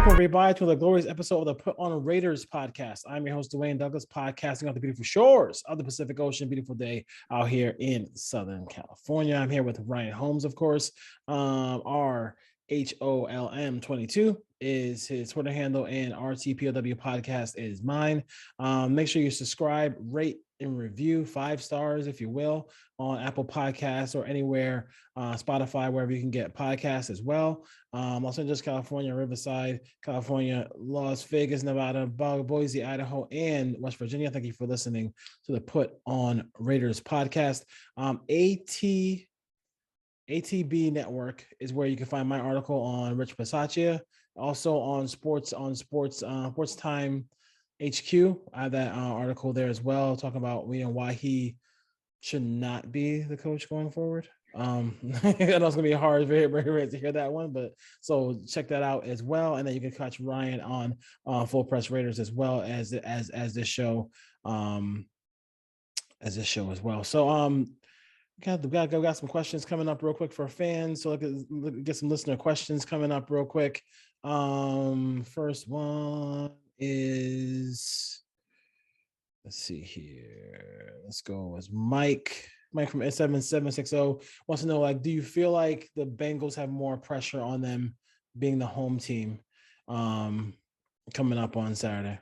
Welcome, everybody, to the glorious episode of the Put on Raiders podcast. I'm your host, Dwayne Douglas, podcasting on the beautiful shores of the Pacific Ocean. Beautiful day out here in Southern California. I'm here with Ryan Holmes, of course. Our HOLM22 is his Twitter handle, and RTPOW podcast is mine. Make sure you subscribe, rate, and review 5 stars, if you will, on Apple Podcasts or anywhere, Spotify, wherever you can get podcasts as well. Los Angeles, California, Riverside, California, Las Vegas, Nevada, Boise, Idaho, and West Virginia. Thank you for listening to the Put on Raiders podcast. ATB Network is where you can find my article on Rich Bisaccia. Also on Sports Time HQ. I have that article there as well, talking about why he should not be the coach going forward. I know it's gonna be hard to hear that one, but so check that out as well, and then you can catch Ryan on Full Press Raiders as well as this show, as well. So we got some questions coming up real quick for fans. So let's get some listener questions coming up real quick. First one is, let's see here. Let's go with Mike. Mike from S7760 wants to know, do you feel like the Bengals have more pressure on them being the home team coming up on Saturday?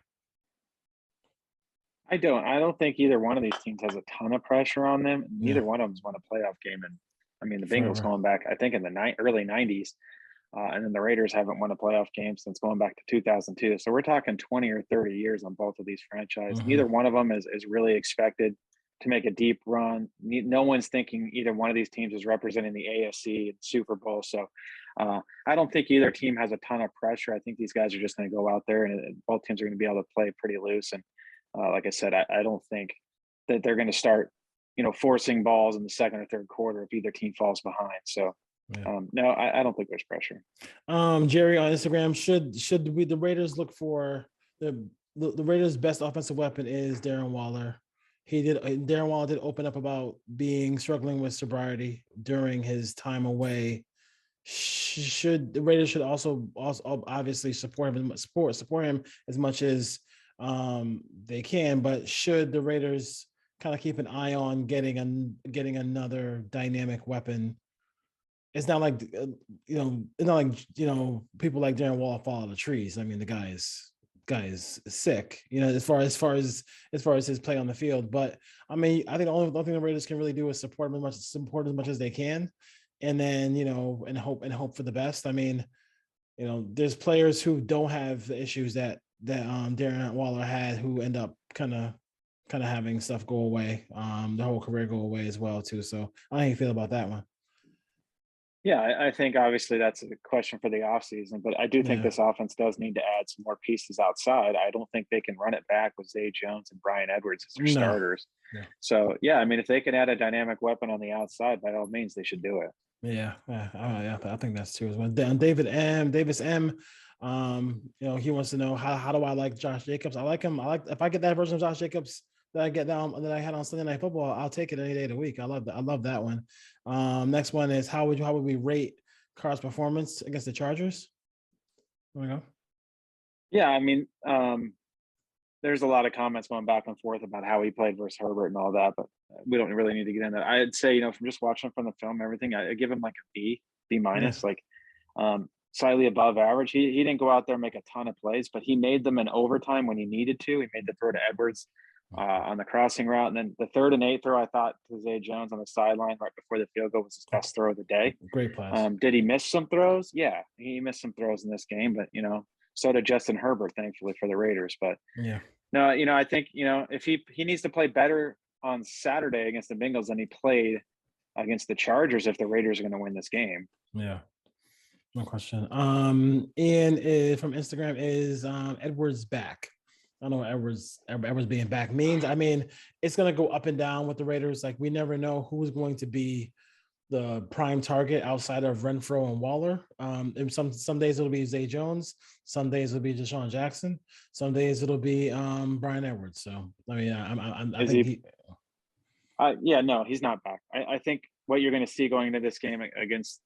I don't think either one of these teams has a ton of pressure on them. Neither one of them's won a playoff game. And I mean, the Bengals going back, I think in the early 90s. And then the Raiders haven't won a playoff game since going back to 2002. So we're talking 20 or 30 years on both of these franchises. Mm-hmm. Neither one of them is really expected to make a deep run. No one's thinking either one of these teams is representing the AFC and Super Bowl. So I don't think either team has a ton of pressure. I think these guys are just going to go out there and both teams are going to be able to play pretty loose. And like I said, I don't think that they're going to start, forcing balls in the second or third quarter if either team falls behind. So no, I don't think there's pressure. Jerry on Instagram, should the Raiders look for the Raiders' best offensive weapon is Darren Waller. Darren Waller did open up about struggling with sobriety during his time away. The Raiders should also obviously support him as much as they can, but should the Raiders kind of keep an eye on getting another dynamic weapon? It's not like people like Darren Waller fall out of the trees. I mean, the guy is sick, as far as his play on the field. But I mean, I think the only thing the Raiders can really do is support as much as they can, and then and hope for the best. I mean, there's players who don't have the issues that Darren Waller had, who end up kind of having stuff go away, the whole career go away as well too. So how do you feel about that one? Yeah, I think obviously that's a question for the offseason, but I do think this offense does need to add some more pieces outside. I don't think they can run it back with Zay Jones and Brian Edwards as their starters. Yeah. So, I mean, if they can add a dynamic weapon on the outside, by all means, they should do it. Yeah, I think that's true as well. Davis M, he wants to know how do I like Josh Jacobs? I like him. If I get that version of Josh Jacobs that I had on Sunday Night Football, I'll take it any day of the week. I love that one. Next one is how would we rate Carr's performance against the Chargers? There we go. Yeah, I mean, there's a lot of comments going back and forth about how he played versus Herbert and all that, but we don't really need to get into that. I'd say, from just watching from the film, everything, I give him like a B minus, slightly above average. He didn't go out there and make a ton of plays, but he made them in overtime when he needed to. He made the throw to Edwards on the crossing route. And then the 3rd and 8 throw, I thought, to Zay Jones on the sideline right before the field goal was his best throw of the day. Great pass. Did he miss some throws? Yeah, he missed some throws in this game, but, so did Justin Herbert, thankfully, for the Raiders. But no, I think, if he needs to play better on Saturday against the Bengals than he played against the Chargers if the Raiders are going to win this game. Yeah, no question. Ian from Instagram is Edwards back. I don't know what Edwards being back means. I mean, it's going to go up and down with the Raiders. Like, we never know who's going to be the prime target outside of Renfro and Waller. And some days it'll be Zay Jones. Some days it'll be Deshaun Jackson. Some days it'll be Brian Edwards. So, I mean, I think no, he's not back. I think what you're going to see going into this game against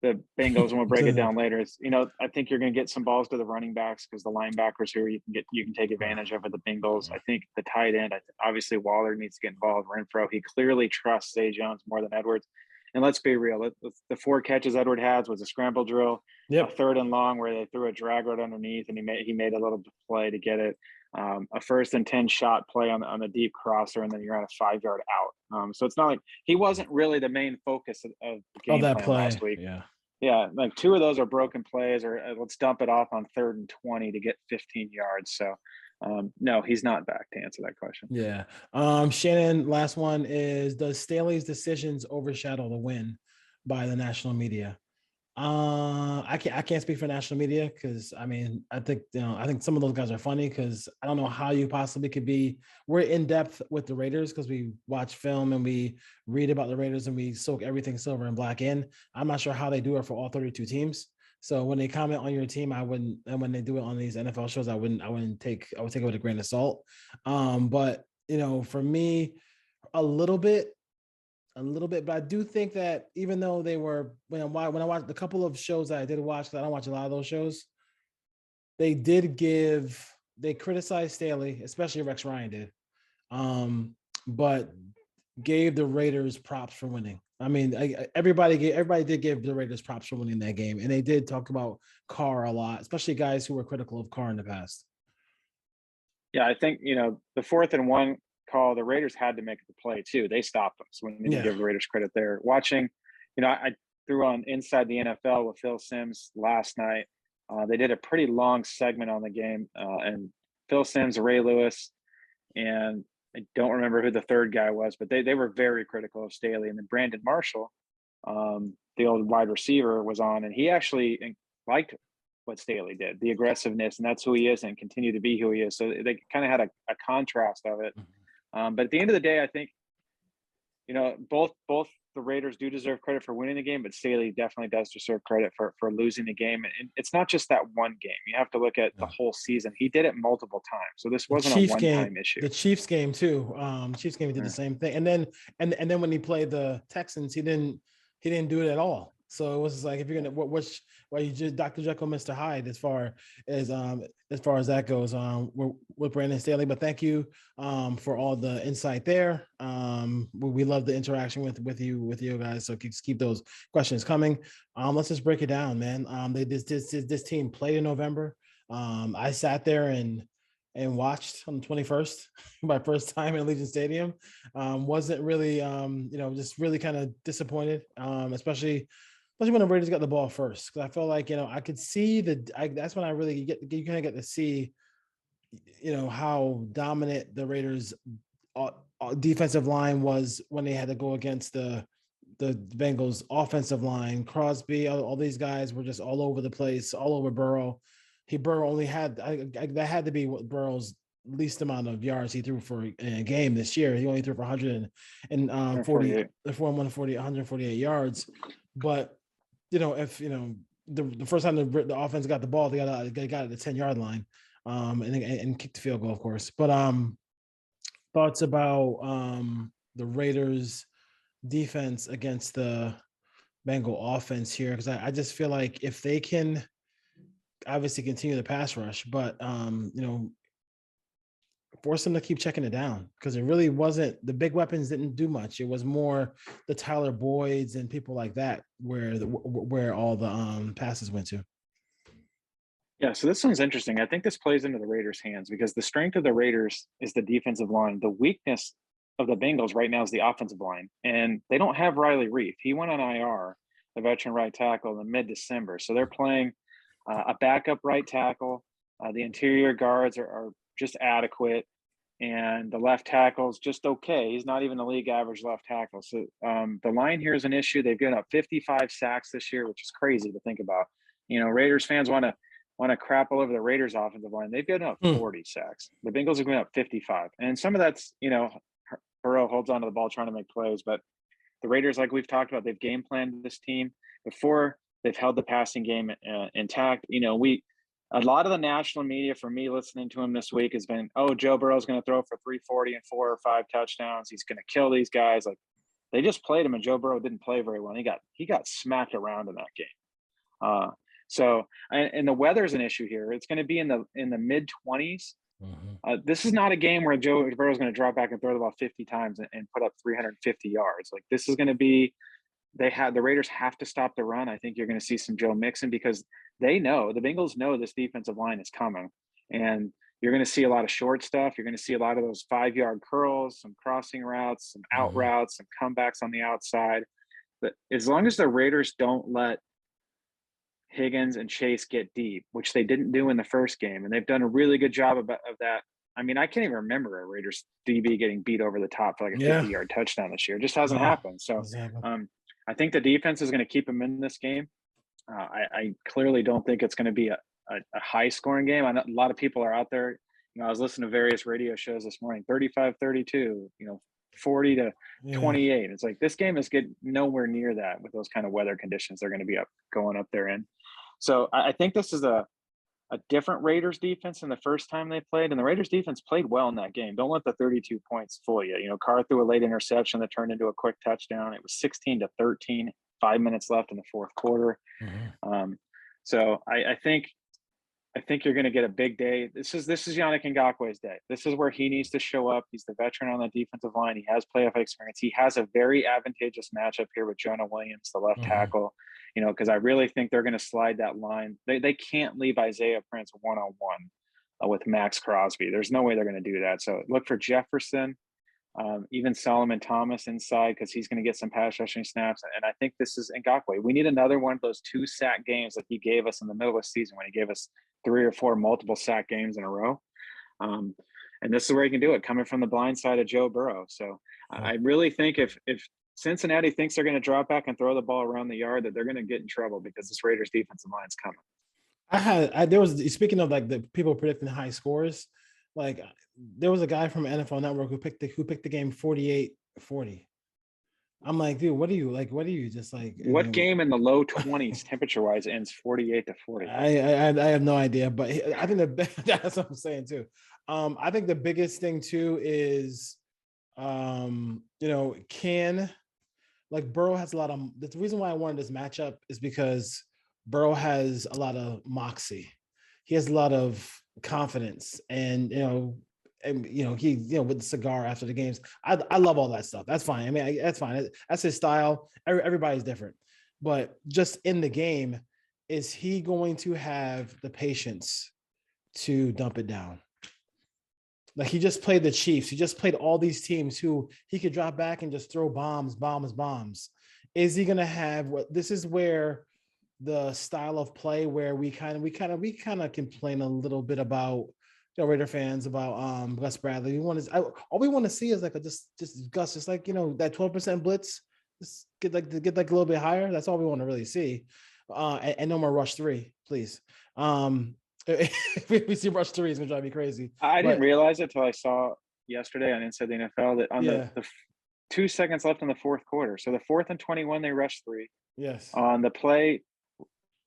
the Bengals, and we'll break it To- down later. Is I think you're going to get some balls to the running backs because the linebackers here you can take advantage of at the Bengals. I think the tight end, obviously Waller needs to get involved. Renfro, he clearly trusts Zay Jones more than Edwards. And let's be real, the 4 catches Edward had was a scramble drill, a 3rd and long where they threw a drag route underneath, and he made a little play to get it. A 1st and 10 shot play on the deep crosser, and then you're on a 5-yard out. So it's not like he wasn't really the main focus of the game that plan play last week. Yeah, like 2 of those are broken plays, or let's dump it off on 3rd and 20 to get 15 yards. So no, he's not back, to answer that question. Yeah. Shannon, last one is, does Staley's decisions overshadow the win by the national media? I can't speak for national media because I think some of those guys are funny because I don't know how you possibly could be. We're in depth with the Raiders because we watch film and we read about the Raiders and we soak everything silver and black in. I'm not sure how they do it for all 32 teams. So when they comment on your team, I wouldn't, and when they do it on these NFL shows, I would take it with a grain of salt. But for me, a little bit, but I do think that even though they were, when I watched the couple of shows that I did watch, because I don't watch a lot of those shows, they criticized Staley, especially Rex Ryan did, but gave the Raiders props for winning. I mean, everybody did give the Raiders props for winning that game, and they did talk about Carr a lot, especially guys who were critical of Carr in the past. Yeah, I think the 4th and 1 call, the Raiders had to make the play too. They stopped them, so we need to give the Raiders credit there. Watching, I threw on Inside the NFL with Phil Simms last night. They did a pretty long segment on the game, and Phil Simms, Ray Lewis, and I don't remember who the 3rd guy was, but they were very critical of Staley. And then Brandon Marshall, the old wide receiver, was on, and he actually liked what Staley did, the aggressiveness, and that's who he is and continue to be who he is. So they kind of had a contrast of it. But at the end of the day, I think, both the Raiders do deserve credit for winning the game, but Staley definitely does deserve credit for losing the game. And it's not just that one game. You have to look at the whole season. He did it multiple times. So this wasn't a one-time issue. The Chiefs game too. Chiefs game, he did the same thing. And then when he played the Texans, he didn't do it at all. So it was like, if you're gonna, you just Dr. Jekyll, Mr. Hyde, as far as that goes, with Brandon Staley. But thank you for all the insight there. We love the interaction with you guys. So keep those questions coming. Let's just break it down, man. This team played in November. I sat there and watched on the 21st, my first time in Allegiant Stadium. Wasn't really, just really kind of disappointed, especially when the Raiders got the ball first. Because I felt like, I could see that's when I really you kind of get to see, how dominant the Raiders defensive line was when they had to go against the Bengals offensive line. Crosby, all these guys were just all over the place, all over Burrow. Burrow only had, that had to be what Burrow's least amount of yards he threw for a game this year. He only threw for 148 yards. But if the first time the offense got the ball, they got it at the 10-yard line, and kicked the field goal, of course. But thoughts about the Raiders defense against the Bengal offense here, because I just feel like if they can obviously continue the pass rush, but force them to keep checking it down, because it really wasn't, the big weapons didn't do much. It was more the Tyler Boyds and people like that where all the passes went to. Yeah, so this one's interesting. I think this plays into the Raiders' hands because the strength of the Raiders is the defensive line. The weakness of the Bengals right now is the offensive line, and they don't have Riley Reef. He went on IR, the veteran right tackle, in mid-December. So they're playing a backup right tackle. The interior guards are just adequate, and the left tackle's just okay. He's not even the league average left tackle. So the line here is an issue. They've given up 55 sacks this year, which is crazy to think about. Raiders fans want to crap all over the Raiders offensive line. They've given up 40 sacks. The Bengals have given up 55. And some of that's, Burrow holds onto the ball trying to make plays, but the Raiders, like we've talked about, they've game planned this team before. They've held the passing game intact. A lot of the national media, for me listening to him this week, has been, Joe Burrow's going to throw for 340 and 4 or 5 touchdowns. He's going to kill these guys. Like, they just played him, and Joe Burrow didn't play very well. He got smacked around in that game. So and the weather's an issue here. It's going to be in the mid 20s. This is not a game where Joe Burrow is going to drop back and throw the ball 50 times and put up 350 yards. Like, this is going to be, the Raiders have to stop the run. I think you're going to see some Joe Mixon, because the Bengals know this defensive line is coming, and you're going to see a lot of short stuff. You're going to see a lot of those 5-yard curls, some crossing routes, some out routes, some comebacks on the outside. But as long as the Raiders don't let Higgins and Chase get deep, which they didn't do in the first game, and they've done a really good job of that. I mean, I can't even remember a Raiders DB getting beat over the top for like a 50-yard touchdown this year. It just hasn't happened. So I think the defense is going to keep them in this game. I clearly don't think it's going to be a high-scoring game. I know a lot of people are out there. I was listening to various radio shows this morning, 35-32, 40 to 28. It's like, this game is getting nowhere near that with those kind of weather conditions they're going to be going up there in. So I think this is a different Raiders defense than the first time they played, and the Raiders defense played well in that game. Don't let the 32 points fool you. Carr threw a late interception that turned into a quick touchdown. It was 16-13, 5 minutes left in the fourth quarter. So I think you're going to get a big day. This is Yannick Ngakoue's day. This is where he needs to show up. He's the veteran on the defensive line. He has playoff experience. He has a very advantageous matchup here with Jonah Williams, the left tackle. Because I really think they're going to slide that line. They can't leave Isaiah Prince one-on-one with Max Crosby. There's no way they're going to do that. So look for Jefferson, even Solomon Thomas inside, because he's going to get some pass rushing snaps. And I think this is Ngakoue. We need another one of those 2-sack games that he gave us in the middle of the season, when he gave us 3 or 4 multiple sack games in a row. And this is where he can do it, coming from the blind side of Joe Burrow. So I really think if Cincinnati thinks they're going to drop back and throw the ball around the yard, that they're going to get in trouble, because this Raiders defensive line is coming. There was, speaking of like the people predicting high scores, like there was a guy from NFL Network who picked the game 48-40. I'm like, dude, what are you just like? What game in the low 20s temperature wise ends 48-40? I have no idea, but I think that's what I'm saying too. I think the biggest thing too is, like Burrow has a lot of, the reason why I wanted this matchup is because Burrow has a lot of moxie. He has a lot of confidence, and he with the cigar after the games. I love all that stuff. That's fine. I mean, that's fine. That's his style. Everybody's different, but just in the game, is he going to have the patience to dump it down? Like, he just played the Chiefs. He just played all these teams who he could drop back and just throw bombs. Is he going to have what? This is where the style of play, where we kind of complain a little bit about, Raider fans, about Gus Bradley. All we want to see is like just Gus, just like that 12% blitz, just get like a little bit higher. That's all we want to really see, and no more rush 3, please. If we see rush 3, it's gonna drive me crazy. I didn't realize it till I saw yesterday on Inside the NFL that on the 2 seconds left in the fourth quarter. So the 4th and 21, they rushed 3. Yes. On the play,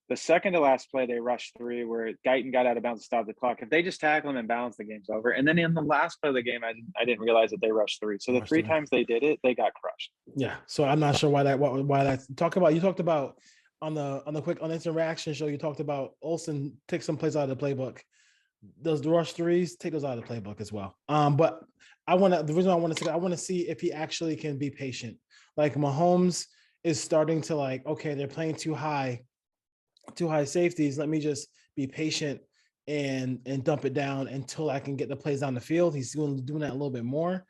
the second to last play, they rushed 3, where Guyton got out of bounds to stop the clock. If they just tackle him and balance, the game's over. And then in the last play of the game, I didn't realize that they rushed 3. So the 3 times they did it, they got crushed. Yeah. So I'm not sure why that. You talked about on the instant reaction show, you talked about Olsen take some plays out of the playbook. Those rush 3s, take those out of the playbook as well. But I want to see if he actually can be patient. Like, Mahomes is starting to like, okay, they're playing too high safeties. Let me just be patient and dump it down until I can get the plays down the field. He's doing that a little bit more.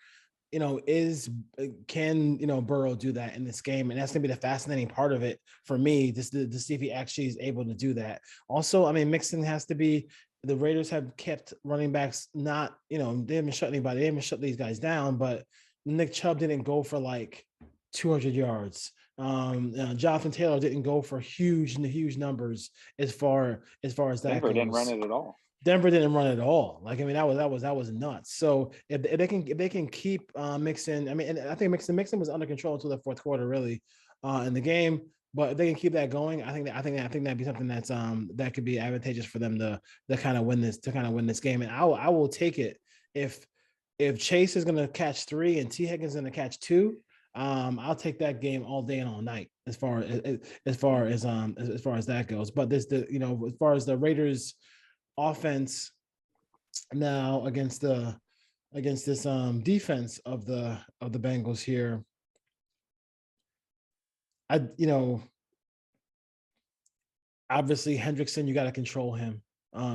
Can Burrow do that in this game? And that's gonna be the fascinating part of it for me, just to see if he actually is able to do that. Also, I mean, Mixon has to be. The Raiders have kept running backs not, they haven't shut anybody. They haven't shut these guys down. But Nick Chubb didn't go for like 200 yards. Jonathan Taylor didn't go for huge numbers as far as that Denver goes. didn't run it at all. Denver didn't run it at all. Like, I mean, that was nuts. So if they can keep Mixon, I mean, and I think Mixon was under control until the fourth quarter, really, in the game. But if they can keep that going, I think that'd be something that's that could be advantageous for them to kind of win this game. And I will take it if Chase is going to catch 3 and T Higgins is going to catch 2. I'll take that game all day and all night as far as that goes. But this as far as the Raiders offense now against this defense of the Bengals here, obviously Hendrickson, you got to control him.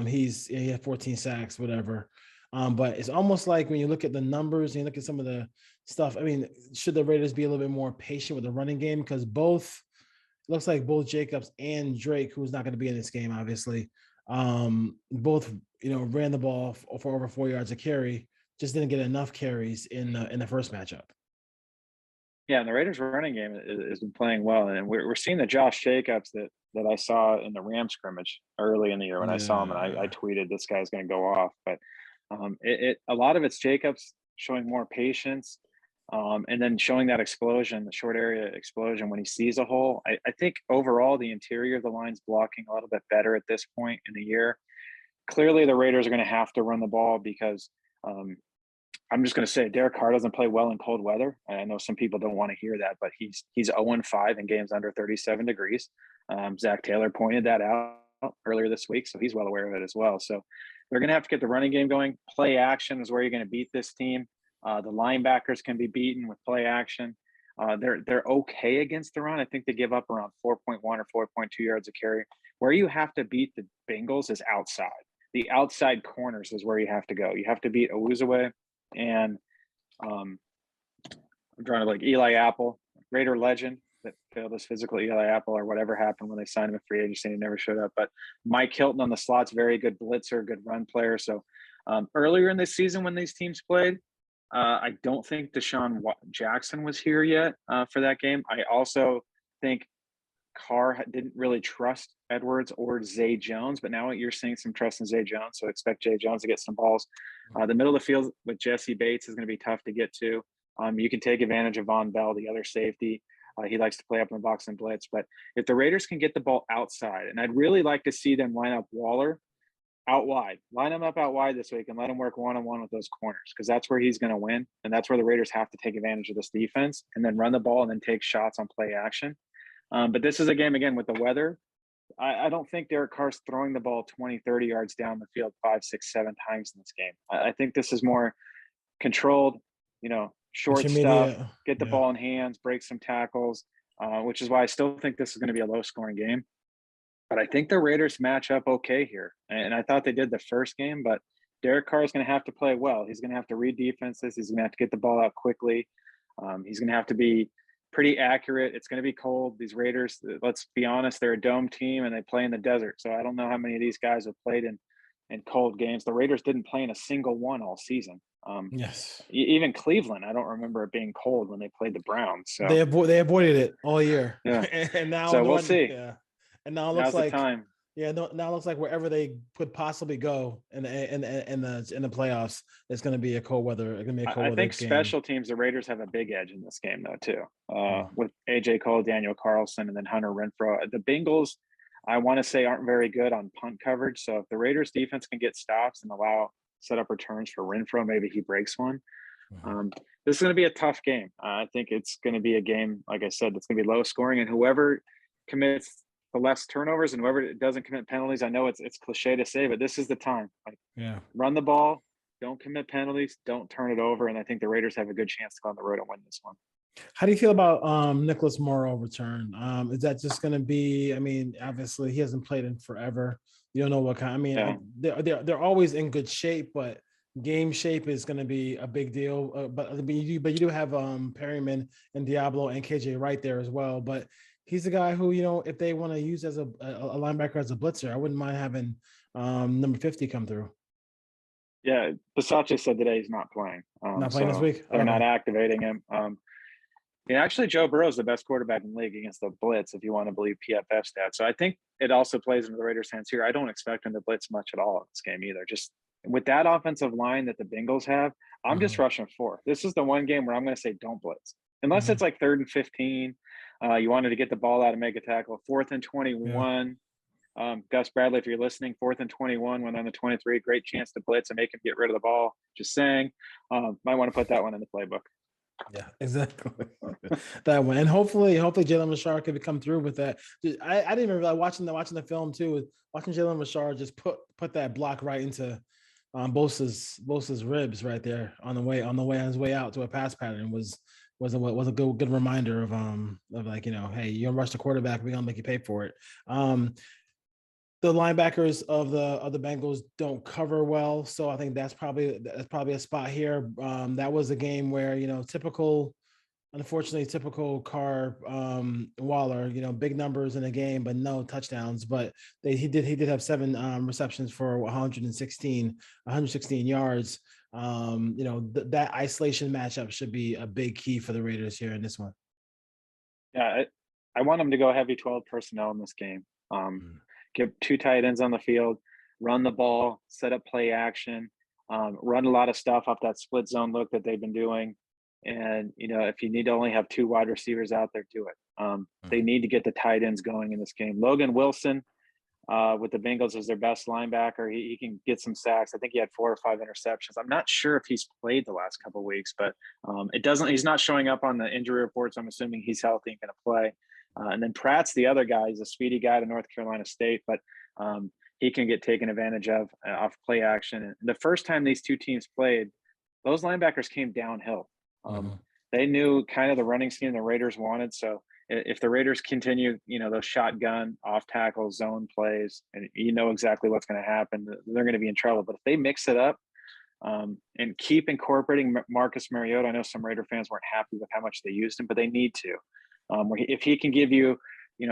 He had 14 sacks, whatever. But it's almost like when you look at the numbers and you look at some of the stuff, I mean, should the Raiders be a little bit more patient with the running game? Because looks like both Jacobs and Drake, who's not going to be in this game, obviously, both ran the ball for over 4 yards a carry, just didn't get enough carries in the first matchup. Yeah, and the Raiders' running game has been playing well, and we're seeing the Josh Jacobs that I saw in the Rams scrimmage early in the year when I saw him, and I tweeted this guy's going to go off. But a lot of it's Jacobs showing more patience, and then showing that explosion, the short area explosion when he sees a hole. I think overall the interior of the line's blocking a little bit better at this point in the year. Clearly, the Raiders are going to have to run the ball because I'm just going to say Derek Carr doesn't play well in cold weather. I know some people don't want to hear that, but he's 0-5 in games under 37 degrees. Zach Taylor pointed that out earlier this week, so he's well aware of it as well. So they're going to have to get the running game going. Play action is where you're going to beat this team. The linebackers can be beaten with play action. They're okay against the run. I think they give up around 4.1 or 4.2 yards a carry. Where you have to beat the Bengals is outside. The outside corners is where you have to go. You have to beat Owuzwe and I'm drawing like Eli Apple, Raider legend that failed his physical, Eli Apple, or whatever happened when they signed him a free agency and he never showed up. But Mike Hilton on the slot's very good blitzer, good run player. So earlier in this season when these teams played, I don't think Deshaun Jackson was here yet for that game. I also think Carr didn't really trust Edwards or Zay Jones, but now you're seeing some trust in Zay Jones, so expect Zay Jones to get some balls. The middle of the field with Jesse Bates is going to be tough to get to. You can take advantage of Von Bell, the other safety. He likes to play up in the box and blitz, but if the Raiders can get the ball outside, and I'd really like to see them line up Waller out wide, line him up out wide this week and let him work one-on-one with those corners, because that's where he's going to win, and that's where the Raiders have to take advantage of this defense and then run the ball and then take shots on play action. But this is a game, again, with the weather. I don't think Derek Carr's throwing the ball 20, 30 yards down the field 5, 6, 7 times in this game. I think this is more controlled, short stuff, get the ball in hands, break some tackles, which is why I still think this is going to be a low-scoring game. But I think the Raiders match up okay here. And I thought they did the first game, but Derek Carr is going to have to play well. He's going to have to read defenses. He's going to have to get the ball out quickly. He's going to have to be pretty accurate. It's going to be cold. These Raiders, let's be honest, they're a dome team and they play in the desert. So I don't know how many of these guys have played in cold games. The Raiders didn't play in a single one all season. Yes. Even Cleveland, I don't remember it being cold when they played the Browns. So they avoided it all year. Yeah. And now so we'll see. Yeah. And now it looks like time. Yeah, now it looks like wherever they could possibly go in the playoffs, it's going to be a cold weather. I think special teams, the Raiders have a big edge in this game, though, too. With AJ Cole, Daniel Carlson, and then Hunter Renfrow. The Bengals, I want to say, aren't very good on punt coverage. So if the Raiders defense can get stops and set up returns for Renfrow, maybe he breaks one. This is going to be a tough game. I think it's going to be a game, like I said, that's going to be low scoring, and whoever commits the less turnovers and whoever doesn't commit penalties, I know it's cliche to say, but this is the time. Run the ball, don't commit penalties, don't turn it over, and I think the Raiders have a good chance to go on the road and win this one. How do you feel about Nicholas Morrow return? Is that just going to be? I mean, obviously he hasn't played in forever. You don't know what kind. I mean, they're always in good shape, but game shape is going to be a big deal. But you do have Perryman and Diablo and KJ right there as well. But he's a guy who, if they want to use as a linebacker as a blitzer, I wouldn't mind having number 50 come through. Yeah, Bisaccia said today he's not playing. Not playing this week? They're not activating him. Actually, Joe Burrow is the best quarterback in the league against the blitz, if you want to believe PFF stats. So I think it also plays into the Raiders' hands here. I don't expect him to blitz much at all in this game either. Just with that offensive line that the Bengals have, I'm just rushing 4. This is the one game where I'm going to say don't blitz. Unless it's like 3rd and 15. You wanted to get the ball out and make a tackle. 4th and 21. Gus Bradley, if you're listening, 4th and 21 when on the 23, great chance to blitz and make him get rid of the ball. Just saying, might want to put that one in the playbook. Yeah, exactly. That one, and hopefully Jalen Richard could come through with that. I didn't even realize watching the film too. Watching Jalen Richard just put that block right into Bosa's ribs right there on the way on his way out to a pass pattern was a good reminder of like, hey, you gonna rush the quarterback, we're gonna make you pay for it. The linebackers of the Bengals don't cover well, so I think that's probably a spot here. That was a game where, unfortunately, typical Carr, Waller, big numbers in a game, but no touchdowns. But he did have 7 receptions for 116 yards. That isolation matchup should be a big key for the Raiders here in this one. Yeah, I want them to go heavy 12 personnel in this game. Get 2 tight ends on the field, run the ball, set up play action, run a lot of stuff off that split zone look that they've been doing. And, if you need to only have 2 wide receivers out there, do it. They need to get the tight ends going in this game. Logan Wilson with the Bengals is their best linebacker. He can get some sacks. I think he had 4 or 5 interceptions. I'm not sure if he's played the last couple of weeks, but he's not showing up on the injury reports. I'm assuming he's healthy and going to play. And then Pratt's the other guy. He's a speedy guy to North Carolina State, but he can get taken advantage of off play action. And the first time these 2 teams played, those linebackers came downhill. They knew kind of the running scheme the Raiders wanted. So if the Raiders continue, those shotgun, off tackle, zone plays, and exactly what's going to happen, they're going to be in trouble. But if they mix it up and keep incorporating Marcus Mariota, I know some Raider fans weren't happy with how much they used him, but they need to. If he can give you,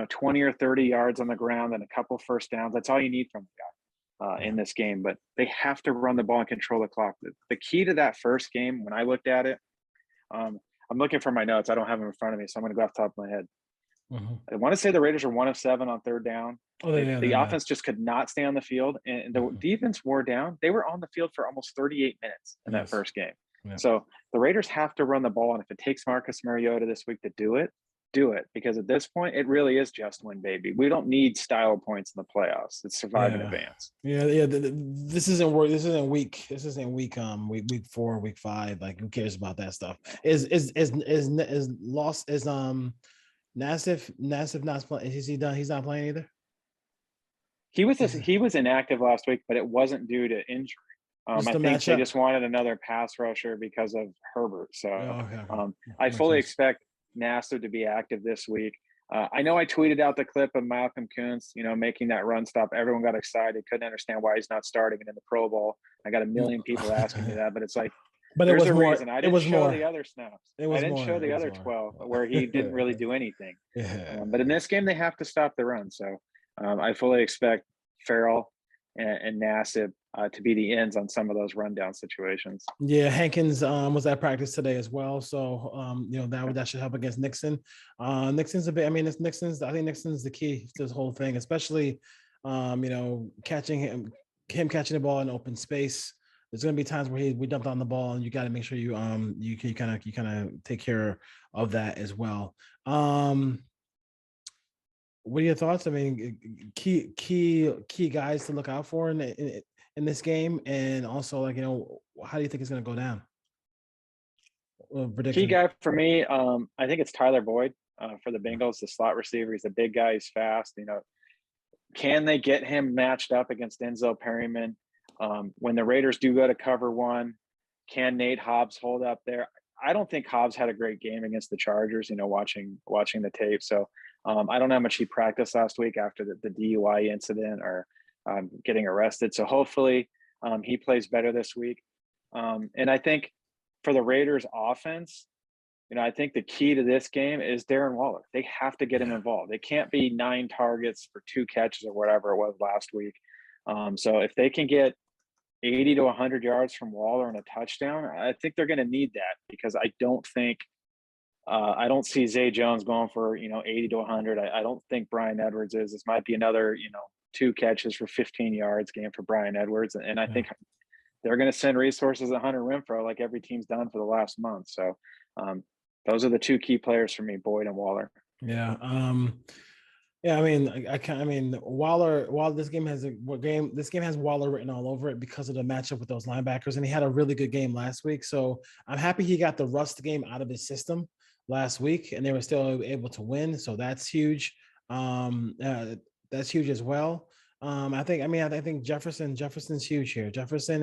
20 or 30 yards on the ground and a couple first downs, that's all you need from the guy in this game. But they have to run the ball and control the clock. The key to that first game, when I looked at it, I'm looking for my notes. I don't have them in front of me, so I'm going to go off the top of my head. I want to say the Raiders were 1 of 7 on 3rd down. The offense just could not stay on the field, and the defense wore down. They were on the field for almost 38 minutes in that first game. So the Raiders have to run the ball, and if it takes Marcus Mariota this week to do it, because at this point it really is just win, baby. We don't need style points in the playoffs. It's survive in advance. This isn't work. This isn't week. This isn't week 4, week 5. Like, who cares about that stuff? Is Nassif not playing? Is he done? He's not playing either. He was inactive last week, but it wasn't due to injury. I think they just wanted another pass rusher because of Herbert. So I fully expect Nassif to be active this week. I know I tweeted out the clip of Malcolm Kuntz, making that run stop. Everyone got excited, couldn't understand why he's not starting it in the Pro Bowl. I got a million people asking me that, but it's like, but there's a reason. I didn't show the other snaps. I didn't show the other 12 where he didn't really do anything. But in this game, they have to stop the run. So I fully expect Farrell and Nassif to be the ends on some of those rundown situations. Yeah, Hankins was at practice today as well, so that should help against Nixon. Nixon's a bit. I mean, I think Nixon's the key to this whole thing, especially catching him catching the ball in open space. There's going to be times where we dumped on the ball, and you got to make sure you kind of take care of that as well. What are your thoughts? I mean, key guys to look out for in this game, and also, like, how do you think it's going to go down? Key guy for me, I think it's Tyler Boyd for the Bengals, the slot receiver. He's a big guy. He's fast. Can they get him matched up against Denzel Perryman? When the Raiders do go to cover 1, can Nate Hobbs hold up there? I don't think Hobbs had a great game against the Chargers, watching the tape. So I don't know how much he practiced last week after the DUI incident or getting arrested. So hopefully he plays better this week. And I think for the Raiders offense, I think the key to this game is Darren Waller. They have to get him involved. It can't be 9 targets for 2 catches or whatever it was last week. So if they can get 80 to 100 yards from Waller and a touchdown, I think they're going to need that, because I don't see Zay Jones going for 80 to 100. I don't think Bryan Edwards is. This might be another 2 catches for 15 yards game for Bryan Edwards, and I think they're going to send resources to Hunter Renfrow like every team's done for the last month. So those are the 2 key players for me, Boyd and Waller. Yeah. Yeah, I mean, I can't. I mean, Waller. While this game has this game has Waller written all over it because of the matchup with those linebackers, and he had a really good game last week. So I'm happy he got the rust game out of his system last week, and they were still able to win. So that's huge. Um, uh, that's huge as well. I think. I mean, I think Jefferson's huge here. Jefferson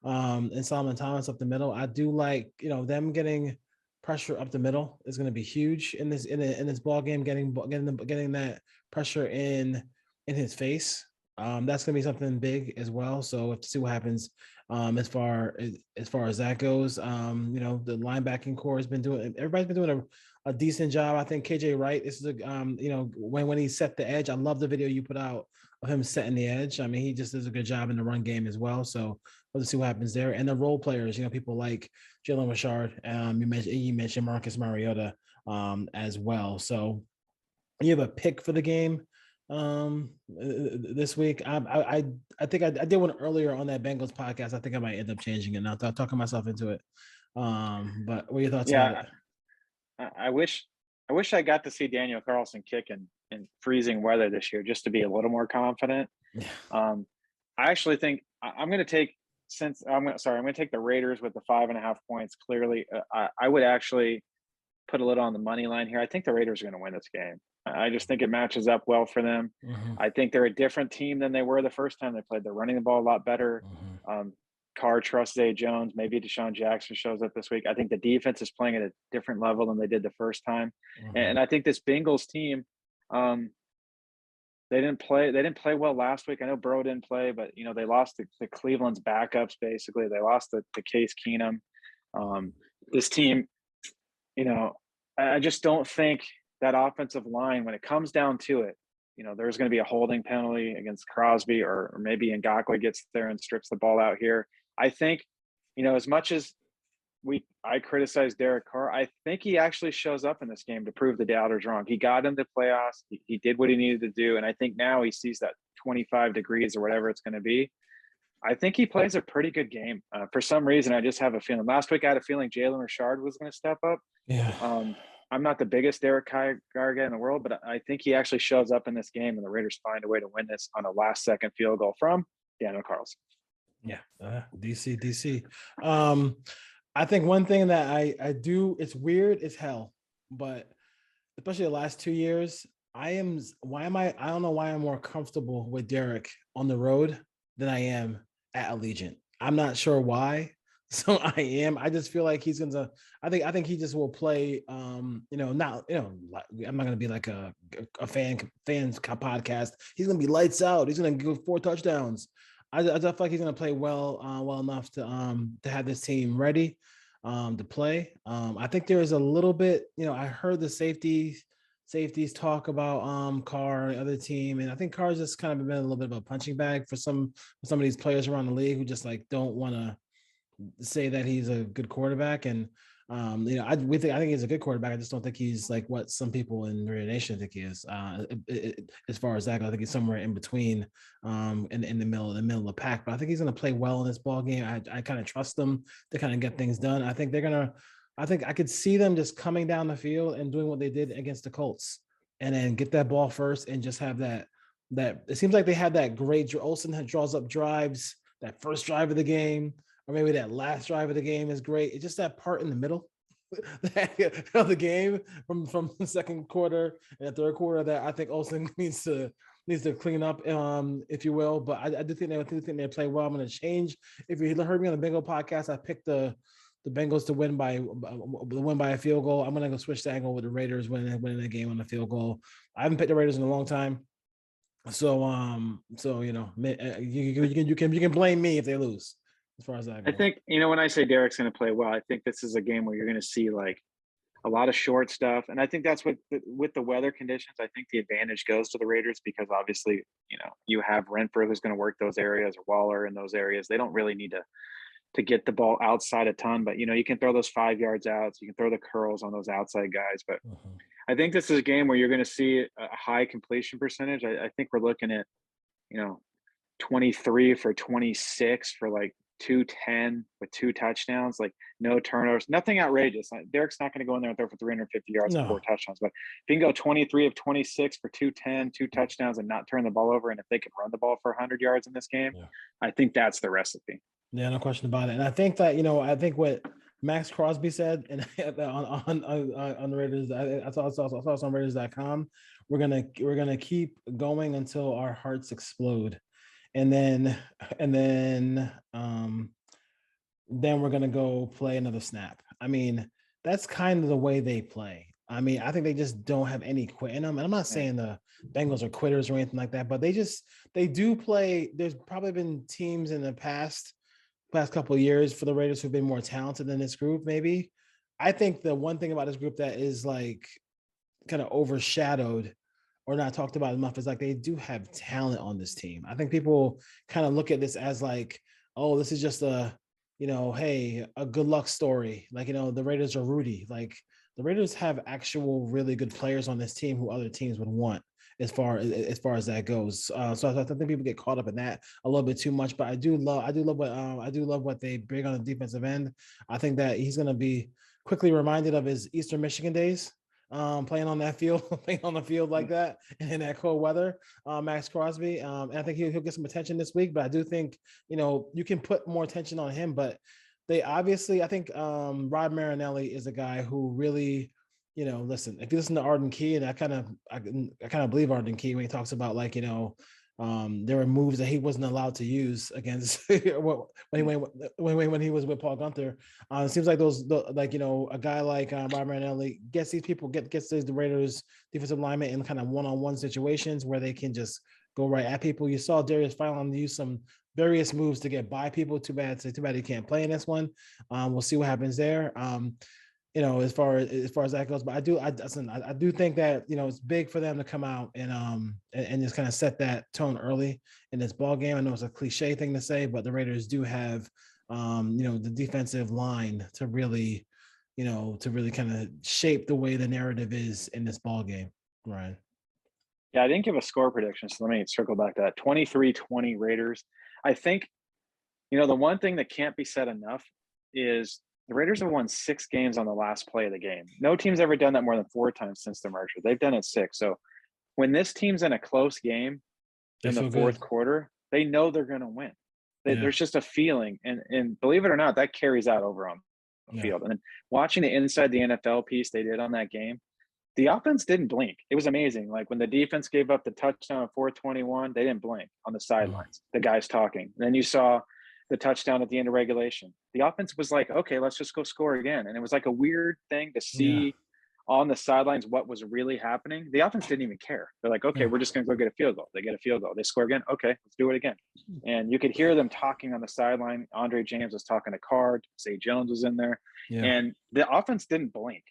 and Solomon Thomas up the middle. I do like them getting pressure up the middle is going to be huge in this ball game. Getting that pressure in his face. That's going to be something big as well. So we have to see what happens as far as that goes. The linebacking core has been doing. Everybody's been doing a decent job. I think KJ Wright. This is when he set the edge. I love the video you put out of him setting the edge. I mean, he just does a good job in the run game as well. So let's see what happens there. And the role players, people like Jalen Richard. You mentioned Marcus Mariota as well. So you have a pick for the game this week. I think I did one earlier on that Bengals podcast. I think I might end up changing it now. Talking myself into it. But what are your thoughts about it? I wish I got to see Daniel Carlson kick in freezing weather this year just to be a little more confident. Yeah. I actually think I'm going to take I'm going to take the Raiders with the 5.5 points. Clearly, I would actually put a little on the money line here. I think the Raiders are going to win this game. I just think it matches up well for them. Mm-hmm. I think they're a different team than they were the first time they played. They're running the ball a lot better. Mm-hmm. Carr trusts Zay Jones. Maybe Deshaun Jackson shows up this week. I think the defense is playing at a different level than they did the first time. Mm-hmm. And I think this Bengals team, they didn't play well last week. I know Burrow didn't play, but they lost to Cleveland's backups. Basically, they lost to Case Keenum. This team, I just don't think that offensive line, when it comes down to it, there's going to be a holding penalty against Crosby, or maybe Ngakoue gets there and strips the ball out here. I think, as much as I criticize Derek Carr, I think he actually shows up in this game to prove the doubters wrong. He got into playoffs. He did what he needed to do. And I think now he sees that 25 degrees or whatever it's going to be. I think he plays a pretty good game. For some reason, I just have a feeling. Last week, I had a feeling Jalen Richard was going to step up. Yeah. I'm not the biggest Derek Carr guy in the world, but I think he actually shows up in this game, and the Raiders find a way to win this on a last-second field goal from Daniel Carlson. Yeah, DC. I think one thing that I do, it's weird as hell, but especially the last 2 years, I don't know why I'm more comfortable with Derek on the road than I am at Allegiant. I'm not sure why. So I just feel like he's gonna. I think he just will play. I'm not gonna be like a fans podcast. He's gonna be lights out. He's gonna give 4 touchdowns. I feel like he's gonna play well enough to have this team ready to play. I think there is a little bit. I heard the safeties talk about Carr and the other team, and I think Carr's just kind of been a little bit of a punching bag for some of these players around the league who just like don't want to say that he's a good quarterback. And I think he's a good quarterback. I just don't think he's like what some people in the Nation think he is. As far as that goes, I think he's somewhere in between, in the middle of the pack. But I think he's going to play well in this ball game. I kind of trust them to kind of get things done. I think I could see them just coming down the field and doing what they did against the Colts, and then get that ball first and just have that. It seems like they had that great. Olsen draws up drives. That first drive of the game, or maybe that last drive of the game is great. It's just that part in the middle of the game from the second quarter and the third quarter that I think Olsen needs to clean up, if you will. But I do think they play well. I'm going to change. If you heard me on the Bengal podcast, I picked the Bengals to win by a field goal. I'm going to go switch the angle with the Raiders winning the game on a field goal. I haven't picked the Raiders in a long time. So you can blame me if they lose. As far as that goes. I think, when I say Derek's going to play well, I think this is a game where you're going to see like a lot of short stuff. And I think that's with the weather conditions. I think the advantage goes to the Raiders because obviously, you have Renfrow who's going to work those areas, or Waller in those areas. They don't really need to get the ball outside a ton, but you can throw those 5 yards out. So you can throw the curls on those outside guys. But I think this is a game where you're going to see a high completion percentage. I think we're looking at, 23 for 26 for like 210 with 2 touchdowns, like no turnovers, nothing outrageous. Derek's not going to go in there and throw for 350 yards and 4 No. touchdowns, but if you can go 23 of 26 for 210, 2 touchdowns, and not turn the ball over, and if they can run the ball for 100 yards in this game, Yeah. I think that's the recipe. Yeah, no question about it. And I think that, I think what Max Crosby said and on the Raiders, I saw it on Raiders.com. We're gonna keep going until our hearts explode. And then we're gonna go play another snap. I mean, that's kind of the way they play. I mean, I think they just don't have any quit in them. And I'm not saying the Bengals are quitters or anything like that, but they do play. There's probably been teams in the past couple of years for the Raiders who've been more talented than this group, maybe. I think the one thing about this group that is like kind of overshadowed or not talked about enough is like they do have talent on this team. I think people kind of look at this as like, oh, this is just hey, a good luck story. Like, the Raiders are Rudy. Like the Raiders have actual really good players on this team who other teams would want as far as that goes. So I think people get caught up in that a little bit too much. But I do love what they bring on the defensive end. I think that he's going to be quickly reminded of his Eastern Michigan days, playing on that field, playing on the field like that in that cold weather. Max Crosby, and I think he'll get some attention this week. But I do think you can put more attention on him. But they obviously, I think Rod Marinelli is a guy who really, listen. If you listen to Arden Key, and I kind of believe Arden Key when he talks about like there were moves that he wasn't allowed to use against when he was with Paul Gunther. It seems like a guy like Rod Marinelli gets the Raiders defensive linemen in kind of one-on-one situations where they can just go right at people. You saw Darius Philon use some various moves to get by people. Too bad he can't play in this one. We'll see what happens there. As far as that goes, but I do think that it's big for them to come out and just kind of set that tone early in this ball game. I know it's a cliche thing to say, but the Raiders do have the defensive line to really kind of shape the way the narrative is in this ball game, Ryan. Yeah, I didn't give a score prediction, so let me circle back to that. 23-20 Raiders. I think, the one thing that can't be said enough is the Raiders have won 6 games on the last play of the game. No team's ever done that more than 4 times since the merger. They've done it 6. So when this team's in a close game in the fourth quarter, they know they're going to win. There's just a feeling. And believe it or not, that carries out over on the field. And then watching the Inside the NFL piece they did on that game, the offense didn't blink. It was amazing. Like when the defense gave up the touchdown at 4:21, they didn't blink on the sidelines. The guys talking. And then you saw the touchdown at the end of regulation. The offense was like, okay, let's just go score again. And it was like a weird thing to see on the sidelines what was really happening. The offense didn't even care. They're like, okay, we're just going to go get a field goal. They get a field goal. They score again. Okay, let's do it again. And you could hear them talking on the sideline. Andre James was talking to Card. Zay Jones was in there. And the offense didn't blink.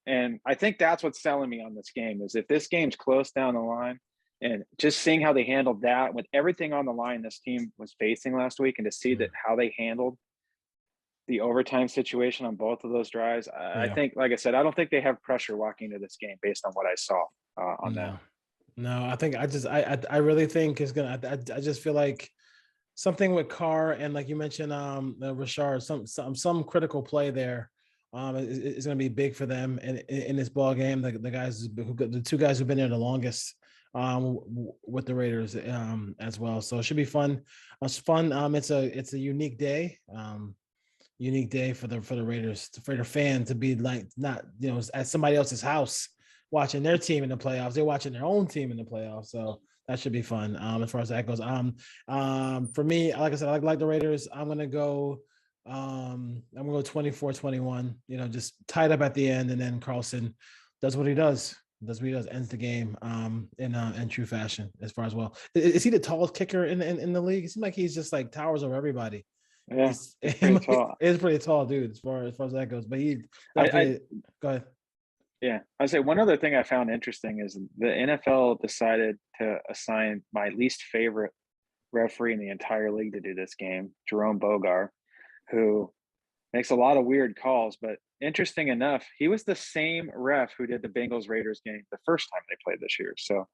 And I think that's what's selling me on this game is if this game's close down the line, and just seeing how they handled that with everything on the line this team was facing last week, and to see that how they handled the overtime situation on both of those drives, I think, like I said, I don't think they have pressure walking into this game based on what I saw on that. No, I think I really think it's gonna. I just feel like something with Carr and like you mentioned, Rashard, some critical play there. Is going to be big for them in this ball game. The 2 guys who've been there the longest. With the Raiders as well, so it should be fun. It's fun. It's a unique day. Unique day for the Raiders, for their fan to be like not at somebody else's house watching their team in the playoffs. They're watching their own team in the playoffs, so that should be fun. As far as that goes, for me, like I said, I like the Raiders. I'm gonna go 24-21. Just tied up at the end, and then Carlson does what he does. Ends the game in true fashion as far as well. Is he the tallest kicker in the league? It seems like he's just like towers over everybody. Yeah, he's pretty tall. He's pretty tall, dude, as far as that goes. But go ahead. Yeah, I'd say one other thing I found interesting is the NFL decided to assign my least favorite referee in the entire league to do this game, Jerome Bogar, who makes a lot of weird calls, but interesting enough, he was the same ref who did the Bengals Raiders game the first time they played this year. So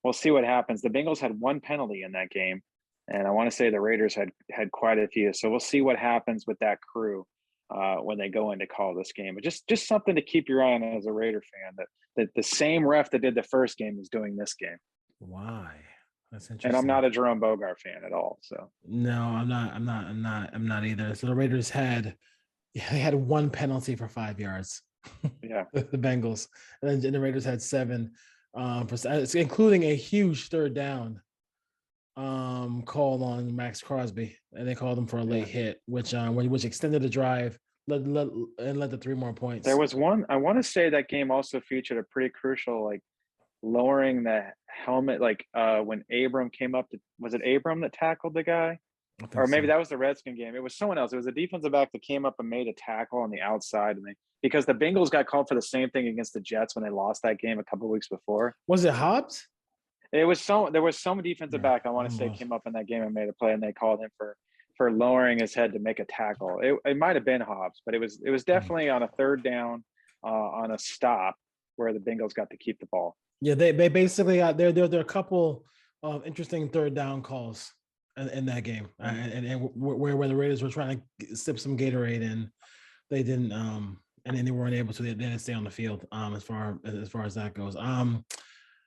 we'll see what happens. The Bengals had 1 penalty in that game. And I want to say the Raiders had quite a few. So we'll see what happens with that crew when they go in to call this game. But just something to keep your eye on as a Raider fan, that the same ref that did the first game is doing this game. Why? That's interesting. And I'm not a Jerome Bogart fan at all. So no, I'm not either. So the Raiders had one penalty for 5 yards. Yeah. The Bengals, and then the Raiders had 7, including a huge third down called on Max Crosby, and they called him for a late hit, which extended the drive, led to 3 more points. There was one. I want to say that game also featured a pretty crucial, like, lowering the helmet, like when Abram came up. Was it Abram that tackled the guy? Or maybe that was the Redskin game. It was someone else. It was a defensive back that came up and made a tackle on the outside, and because the Bengals got called for the same thing against the Jets when they lost that game a couple of weeks before. Was it Hobbs? There was some defensive back I want to say came up in that game and made a play, and they called him for lowering his head to make a tackle. It might have been Hobbs, but it was definitely on a third down on a stop where the Bengals got to keep the ball. Yeah, they basically got there are a couple of interesting third down calls in that game, and where the Raiders were trying to sip some Gatorade, and they didn't, and then they weren't able to. They didn't stay on the field. As far as that goes,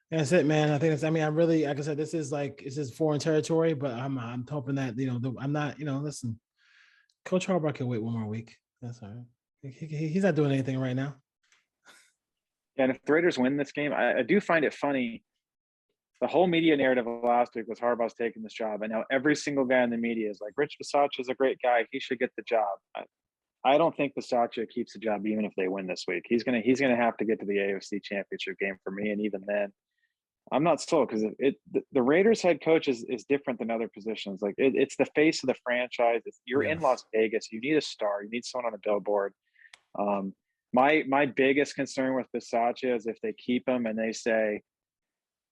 that's it, man. I think it's. I mean, I really, like I said, this is foreign territory, but I'm hoping that I'm not. Listen, Coach Harbaugh can wait one more week. That's all right. He's not doing anything right now. And if the Raiders win this game, I do find it funny. The whole media narrative of last week was Harbaugh's taking this job, and now every single guy in the media is like, Rich Bisaccia is a great guy. He should get the job. I don't think Bisaccia keeps the job even if they win this week. He's gonna have to get to the AFC Championship game for me, and even then, I'm not sold because the Raiders head coach is different than other positions. Like it's the face of the franchise. You're in Las Vegas. You need a star. You need someone on a billboard. My biggest concern with Bisaccia is if they keep him and they say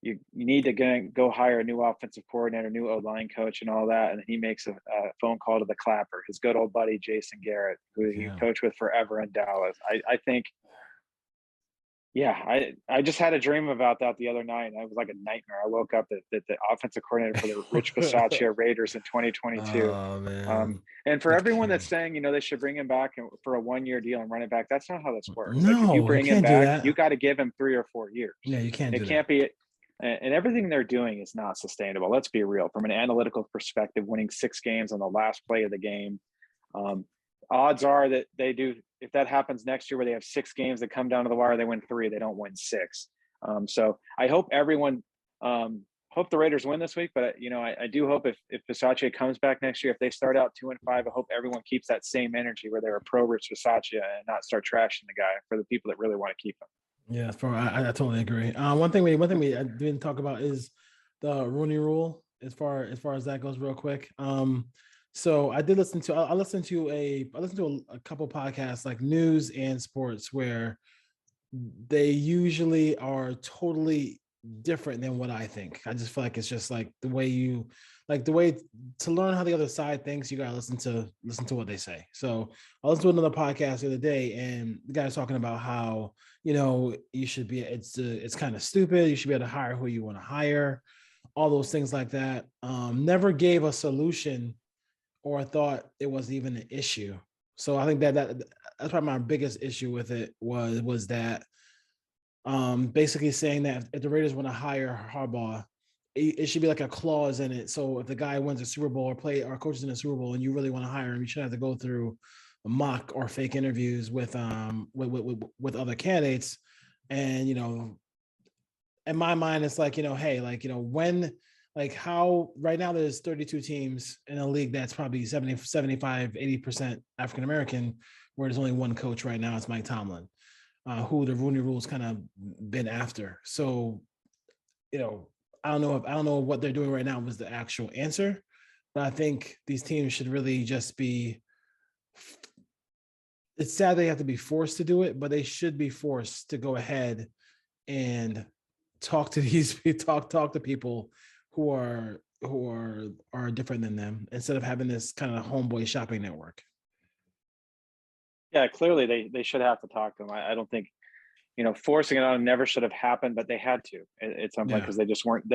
you need to go hire a new offensive coordinator, new O-line coach, and all that, and he makes a phone call to the Clapper, his good old buddy Jason Garrett, who he coached with forever in Dallas. I think. Yeah, I just had a dream about that the other night. It was like a nightmare. I woke up that the offensive coordinator for the Rich Bisaccia Raiders in 2022. Oh, man. And for everyone that's saying, they should bring him back for a 1-year deal and run it back, that's not how this works. No, like if you bring him back, you got to give him 3 or 4 years. Yeah, you can't. It can't be. And everything they're doing is not sustainable. Let's be real. From an analytical perspective, winning 6 games on the last play of the game, odds are that they do. If that happens next year where they have 6 games that come down to the wire, they win 3, they don't win 6. So I hope everyone hope the Raiders win this week, but I do hope if Bisaccia comes back next year, if they start out 2-5, I hope everyone keeps that same energy where they're pro Rich Bisaccia and not start trashing the guy for the people that really want to keep him. Yeah, I totally agree. One thing we didn't talk about is the Rooney Rule as far as that goes, real quick. So I listened to a couple podcasts like news and sports where they usually are totally different than what I think. I just feel like it's just like the way to learn how the other side thinks, you gotta listen to what they say. So I listened to another podcast the other day, and the guy's talking about how you should be. It's kind of stupid. You should be able to hire who you want to hire, all those things like that. Never gave a solution or thought it was even an issue. So I think that's probably my biggest issue with it was that basically saying that if the Raiders want to hire Harbaugh, it should be like a clause in it. So if the guy wins a Super Bowl or coaches in a Super Bowl and you really want to hire him, you shouldn't have to go through mock or fake interviews with other candidates. And in my mind, it's like, hey, when, how right now there's 32 teams in a league that's probably 70, 75, 80% African-American, where there's only one coach right now. It's Mike Tomlin, who the Rooney Rule's kind of been after. So, I don't know what they're doing right now was the actual answer, but I think these teams should really just be, it's sad they have to be forced to do it, but they should be forced to go ahead and talk to people who are different than them, instead of having this kind of homeboy shopping network. Yeah, clearly they should have to talk to them. I don't think, forcing it on them never should have happened, but they had to at some point because they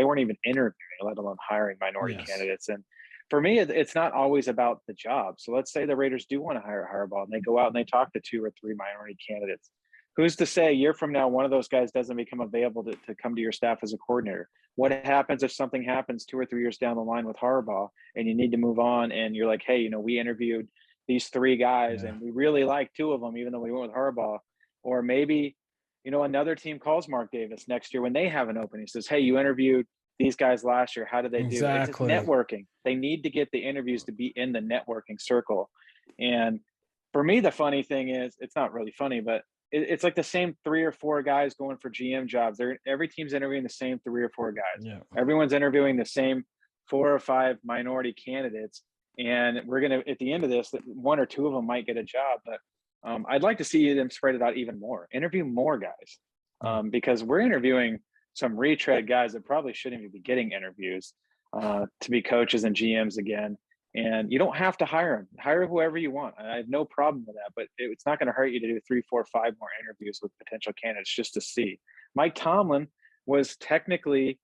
weren't even interviewing, let alone hiring minority candidates. And for me, it's not always about the job. So let's say the Raiders do want to hire Harbaugh and they go out and they talk to 2 or 3 minority candidates. Who's to say a year from now, one of those guys doesn't become available to come to your staff as a coordinator? What happens if something happens 2 or 3 years down the line with Harbaugh and you need to move on and you're like, hey, we interviewed these 3 guys and we really like 2 of them, even though we went with Harbaugh. Or maybe, another team calls Mark Davis next year when they have an opening, says, hey, you interviewed these guys last year. How did they do? It's just networking. They need to get the interviews to be in the networking circle. And for me, the funny thing is, it's not really funny, but it's like the same 3 or 4 guys going for GM jobs. Every team's interviewing the same 3 or 4 guys. Yeah. Everyone's interviewing the same 4 or 5 minority candidates. And we're going to, at the end of this, 1 or 2 of them might get a job. But I'd like to see them spread it out even more. Interview more guys because we're interviewing some retread guys that probably shouldn't even be getting interviews to be coaches and GMs again. And you don't have to hire them. Hire whoever you want. I have no problem with that, but it's not going to hurt you to do 3, 4, 5 more interviews with potential candidates just to see. Mike Tomlin was technically,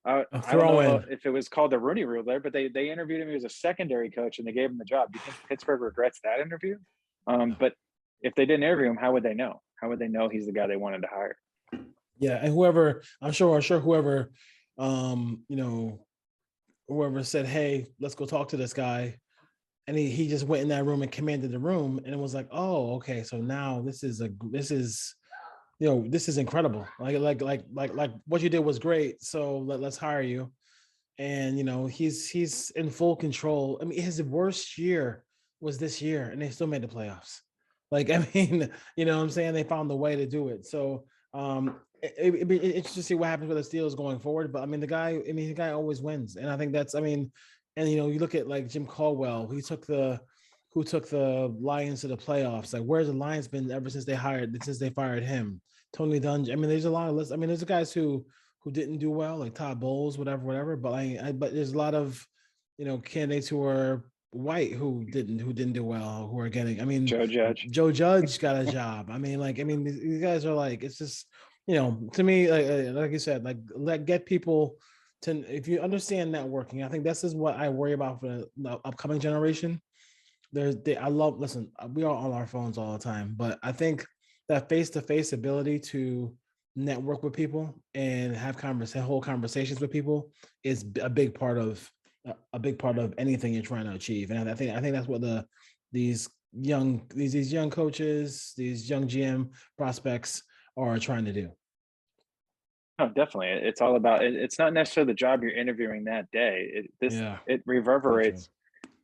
I don't know if it was called the Rooney Rule there, but they interviewed him. He was a secondary coach and they gave him the job. Do you think Pittsburgh regrets that interview? But if they didn't interview him, how would they know? How would they know he's the guy they wanted to hire? Yeah, and whoever, I'm sure whoever, whoever said, hey, let's go talk to this guy. And he just went in that room and commanded the room. And it was like, oh, okay. So now this is incredible. Like what you did was great. So let's hire you. And, he's in full control. I mean, his worst year was this year and they still made the playoffs. Like, I mean, what I'm saying? They found the way to do it. So it'd be interesting to see what happens with the Steelers going forward. But the guy always wins. And I think you look at like Jim Caldwell, who took the Lions to the playoffs. Like, where's the Lions been ever since they fired him? Tony Dungy. There's a lot of lists. There's the guys who didn't do well, like Todd Bowles, whatever. But but there's a lot of candidates who are white who didn't do well, who are getting. Joe Judge got a job. These guys are like, it's just to me, like you said, like get people to, if you understand networking. I think this is what I worry about for the upcoming generation. We are on our phones all the time, but I think that face-to-face ability to network with people and have whole conversations with people is a big part of anything you're trying to achieve. And I think that's what these young coaches, these young GM prospects are trying to do. Oh, definitely. It's all about, it's not necessarily the job you're interviewing that day. It reverberates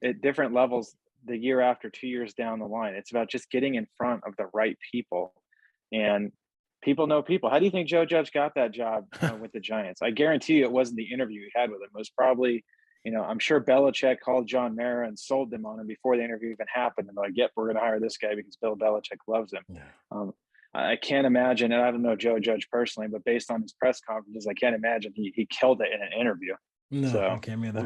at different levels the year after, 2 years down the line. It's about just getting in front of the right people, and people know people. How do you think Joe Judge got that job with the Giants? I guarantee you it wasn't the interview he had with him. It was probably, I'm sure Belichick called John Mara and sold them on him before the interview even happened. And they're like, yep, we're going to hire this guy because Bill Belichick loves him. Yeah. I can't imagine, and I don't know Joe Judge personally, but based on his press conferences, I can't imagine he killed it in an interview. No, so I can't mean that.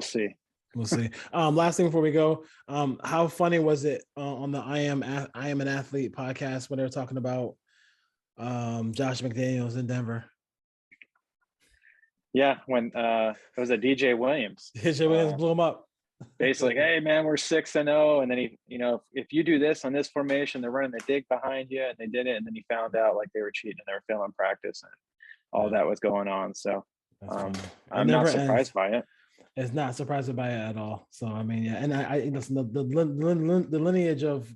We'll see. Last thing before we go, how funny was it on the I Am an Athlete podcast when they were talking about Josh McDaniels in Denver? Yeah, when it was a DJ Williams. DJ Williams blew him up. Basically, like, hey man, we're 6-0, and then he, if you do this on this formation, they're running the dig behind you, and they did it, and then he found out like they were cheating and they were failing practice, and all that was going on. So I'm not surprised by it. It's not surprised by it at all. So and I listen, the lineage of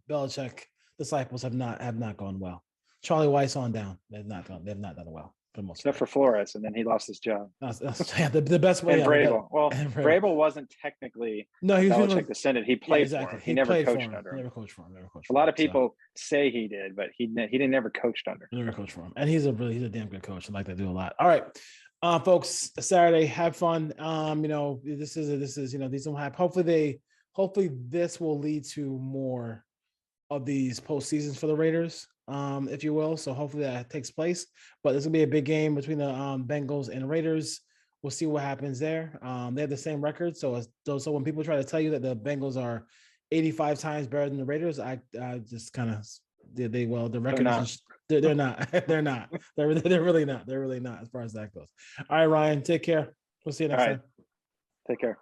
Belichick disciples have not gone well. Charlie Weiss on down, they've not done well. Except for Flores, and then he lost his job. The best way. And Vrabel. Vrabel wasn't technically Belichick descendant. He played for him. He never coached under him. Never coached for him. A lot of people say he did, but he didn't never coached under. Never coached for him, and he's a damn good coach. I like to do a lot. All right, folks. Saturday, have fun. This is these will happen. Hopefully this will lead to more of these postseasons for the Raiders, if you will. So hopefully that takes place. But there's gonna be a big game between the Bengals and Raiders. We'll see what happens there. They have the same record. So when people try to tell you that the Bengals are 85 times better than the Raiders, I just kind of the record they're not. They're not. They're really not. They're really not as far as that goes. All right, Ryan, take care. We'll see you next time. Take care.